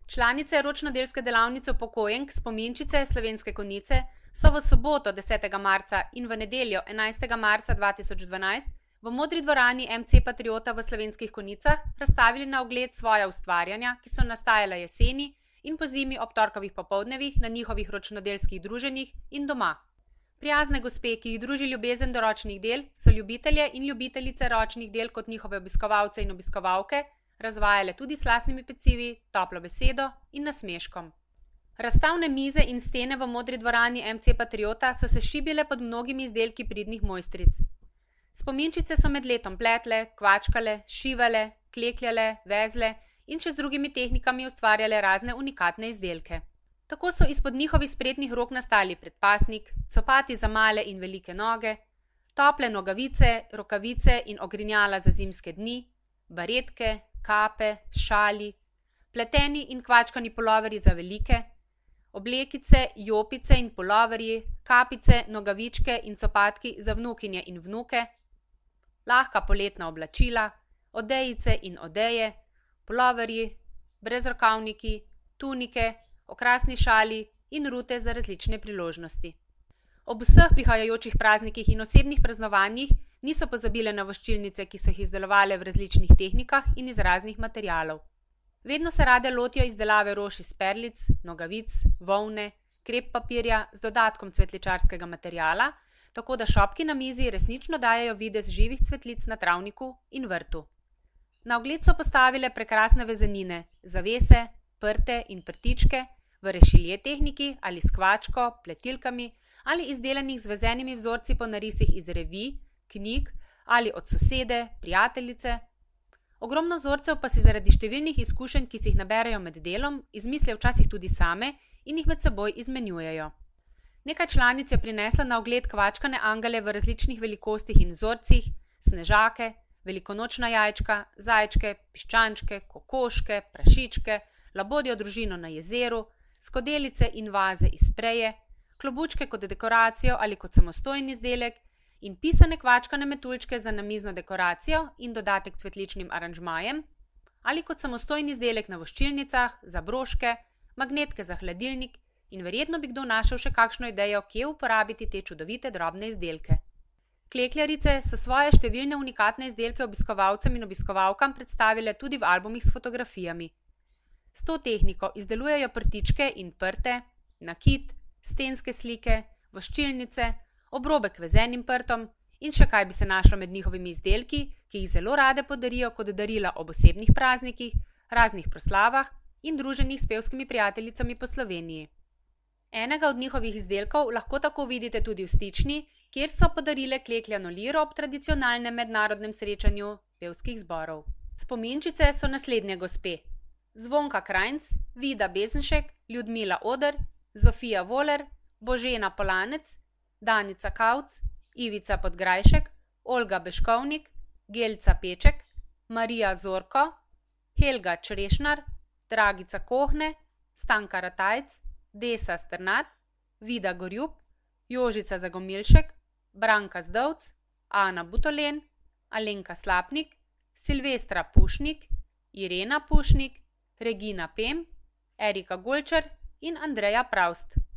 Članice ročnodelske delavnice upokojenk Spominčice Slovenske Konjice so v soboto 10. marca in v nedeljo 11. marca 2012 v Modri dvorani MC Patriota v Slovenskih Konjicah razstavili na ogled svoja ustvarjanja, ki so nastajala jeseni in pozimi ob torkovih popoldnevih na njihovih ročnodelskih druženjih in doma. Prijazne gospe, ki jih druži ljubezen do ročnih del, so ljubitelje in ljubiteljice ročnih del kot njihove obiskovalce in obiskovalke razvajale tudi s slastnimi pecivi, toplo besedo in nasmeškom. Razstavne mize in stene v Modri dvorani MC Patriota so se šibile pod mnogimi izdelki pridnih mojstric. Spominčice so med letom pletle, kvačkale, šivale, klekljale, vezle in še z drugimi tehnikami ustvarjale razne unikatne izdelke. Tako so izpod njihovih spretnih rok nastali predpasnik, copati za male in velike noge, tople nogavice, rokavice in ogrinjala za zimske dni, baretke, kape, šali, pleteni in kvačkani puloverji za velike, oblekice, jopice in puloverji, kapice, nogavičke in copatki za vnukinje in vnuke, lahka poletna oblačila, odejice in odeje, puloverji, brezrokavniki, tunike, okrasni šali in rute za različne priložnosti. Ob vseh prihajajočih praznikih in osebnih praznovanjih niso pozabile na voščilnice, ki so jih izdelovale v različnih tehnikah in iz raznih materialov. Vedno se rade lotijo izdelave rož iz perlic, nogavic, volne, krep papirja z dodatkom cvetličarskega materiala, tako da šopki na mizi resnično dajejo videz živih cvetlic na travniku in vrtu. Na ogled so postavile prekrasne vezenine, zavese, prte in prtičke v rešilje tehniki ali s kvačko, pletilkami ali izdelanih z vezenimi vzorci po narisih iz revij, knjig ali od sosede, prijateljice. Ogromno vzorcev pa si zaradi številnih izkušenj, ki si jih naberejo med delom, izmislijo včasih tudi same in jih med seboj izmenjujejo. Nekaj članic je prinesla na ogled kvačkane angele v različnih velikostih in vzorcih, snežake, velikonočna jajčka, zajčke, piščančke, kokoške, prašičke, labodjo družino na jezeru, skodelice in vaze iz preje, klobučke kot dekoracijo ali kot samostojni izdelek in pisane kvačkane metuljčke za namizno dekoracijo in dodatek cvetličnim aranžmajem ali kot samostojni izdelek na voščilnicah, za broške, magnetke za hladilnik in verjetno bi kdo našel še kakšno idejo, kje uporabiti te čudovite drobne izdelke. Klekljarice so svoje številne unikatne izdelke obiskovalcem in obiskovalkam predstavile tudi v albumih s fotografijami. S to tehniko izdelujejo prtičke in prte, nakit, stenske slike, voščilnice, obrobek vezenim prtom in še kaj bi se našlo med njihovimi izdelki, ki jih zelo rade podarijo kot darila ob osebnih praznikih, raznih proslavah in druženjih s pevskimi prijateljicami po Sloveniji. Enega od njihovih izdelkov lahko tako vidite tudi v Stični, kjer so podarile klekljano liro ob tradicionalnem mednarodnem srečanju pevskih zborov. Spominčice so naslednje gospe: Zvonka Krajnc, Vida Bezenšek, Ljudmila Oder, Zofija Voler, Božena Polanec, Danica Kavc, Ivica Podgrajšek, Olga Beškovnik, Gelca Peček, Marija Zorko, Helga Črešnar, Dragica Kohne, Stanka Ratajc, Desa Strnad, Vida Gorjup, Jožica Zagomilšek, Branka Zdovc, Ana Butolen, Alenka Slapnik, Silvestra Pušnik, Irena Pušnik, Regina Pem, Erika Golčer in Andreja Pravst.